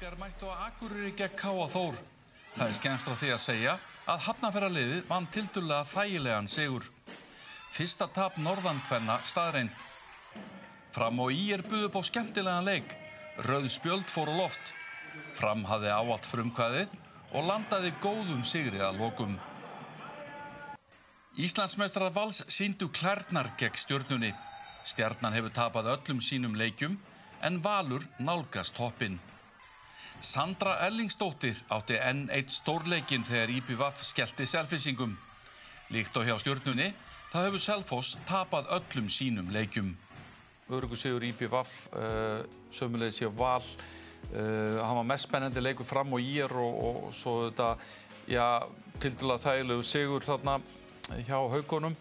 Haukar mættu á Akureyri gegn KA Þór. Það skemmst frá því að segja að Hafnarfjarðarliðið vann tiltölulega þægilegan sigur. Fyrsta tap norðankvenna staðreynd. Fram og ÍR buðu upp á skemmtilegan leik. Rauð spjöld fór á loft. Fram hafði ávallt frumkvæði og landaði góðum sigri að lokum. Íslandsmeistarar Vals sýndu klærnar gegn Stjörnunni. Stjarnan hefur tapað öllum sínum leikjum en Valur nálgast toppinn. Sandra Erlingsdóttir átti enn eitt stórleikinn þegar IBVF skellti Selfyssingum. Líkt og hjá Stjörnunni, þá hefur Selfoss tapað öllum sínum leikjum. Öruggur sigur IBVF, sömuleiðis hjá Val. Hann var mest spennandi leikur Fram og ÍR og svo þetta, tiltölulega þægilegu sigur þarna hjá Haukunum.